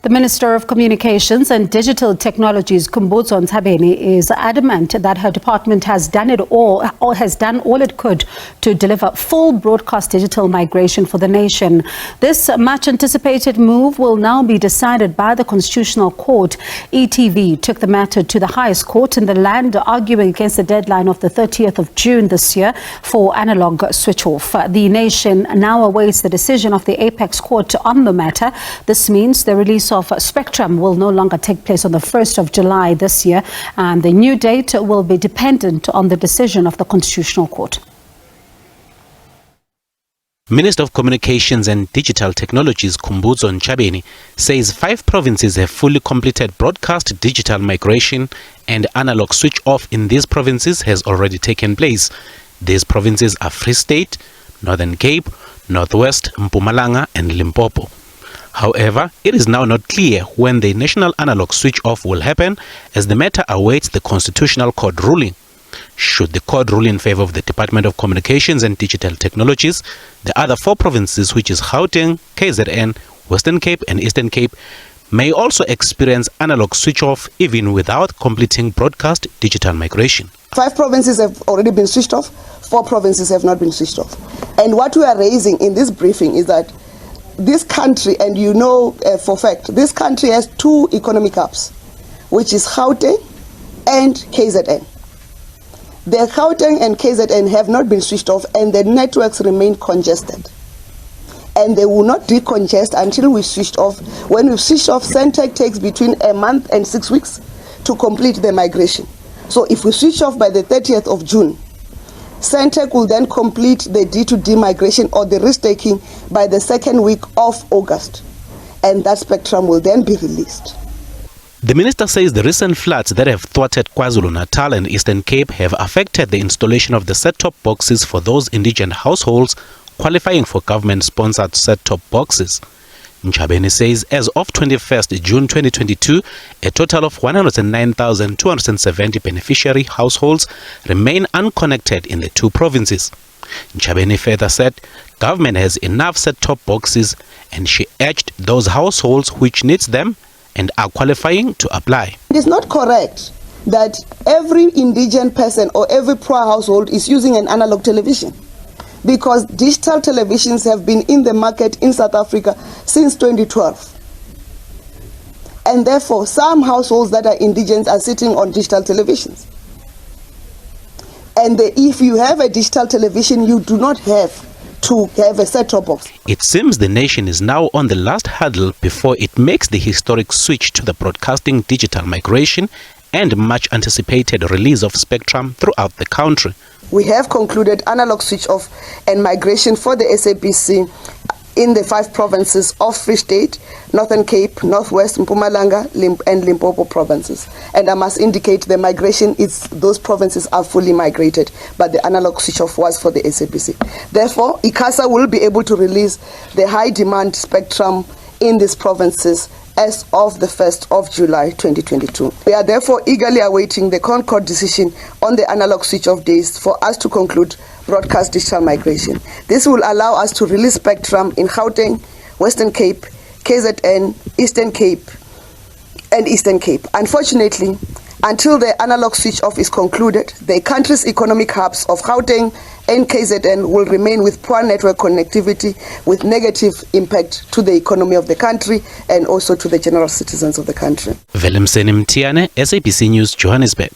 The Minister of Communications and Digital Technologies, Khumbudzo Ntshavheni, is adamant that her department has done all it could to deliver full broadcast digital migration for the nation. This much anticipated move will now be decided by the Constitutional Court. ETV took the matter to the highest court in the land, arguing against the deadline of the 30th of June this year for Analogue Switch-Off. The nation now awaits the decision of the Apex Court on the matter. This means the release of spectrum will no longer take place on the 1st of July this year, and the new date will be dependent on the decision of the Constitutional Court. Minister of Communications and Digital Technologies Khumbudzo Ntshavheni says 5 provinces have fully completed broadcast digital migration, and analog switch-off in these provinces has already taken place. These provinces are Free State, Northern Cape, Northwest, Mpumalanga and Limpopo. However, it is now not clear when the national analog switch-off will happen, as the matter awaits the Constitutional Court ruling. Should the court rule in favor of the Department of Communications and Digital Technologies, the other 4 provinces, which is Gauteng, KZN, Western Cape and Eastern Cape, may also experience analog switch-off even without completing broadcast digital migration. 5 provinces have already been switched off, 4 provinces have not been switched off. And what we are raising in this briefing is that this country, and you know for a fact, this country has 2 economic hubs, which is Gauteng and KZN. The Gauteng and KZN have not been switched off, and the networks remain congested. And they will not decongest until we switched off. When we switch off, Centec takes between a month and 6 weeks to complete the migration. So if we switch off by the 30th of June, Centec will then complete the D2D migration or the risk-taking by the 2nd week of August, and that spectrum will then be released. The minister says the recent floods that have thwarted KwaZulu-Natal and Eastern Cape have affected the installation of the set-top boxes for those indigent households qualifying for government-sponsored set-top boxes. Ntshavheni says as of 21st June 2022, a total of 109,270 beneficiary households remain unconnected in the 2 provinces. Ntshavheni further said government has enough set-top boxes, and she urged those households which needs them and are qualifying to apply. It is not correct that every indigent person or every poor household is using an analog television, because digital televisions have been in the market in South Africa since 2012. And therefore, some households that are indigent are sitting on digital televisions. And if you have a digital television, you do not have to have a set-top box. It seems the nation is now on the last hurdle before it makes the historic switch to the broadcasting digital migration and much anticipated release of spectrum throughout the country. We have concluded analog switch-off and migration for the SABC in the 5 provinces of Free State, Northern Cape, Northwest, Mpumalanga and Limpopo provinces. And I must indicate the migration those provinces are fully migrated, but the analog switch-off was for the SABC. Therefore, ICASA will be able to release the high demand spectrum in these provinces as of the 1st of July 2022. We are therefore eagerly awaiting the Concord decision on the analog switch-off days for us to conclude broadcast digital migration. This will allow us to release spectrum in Gauteng, Western Cape, KZN, Eastern Cape and Eastern Cape. Unfortunately, until the analog switch-off is concluded, the country's economic hubs of Gauteng and KZN will remain with poor network connectivity, with negative impact to the economy of the country and also to the general citizens of the country. Velemseni Mtiane, SABC News, Johannesburg.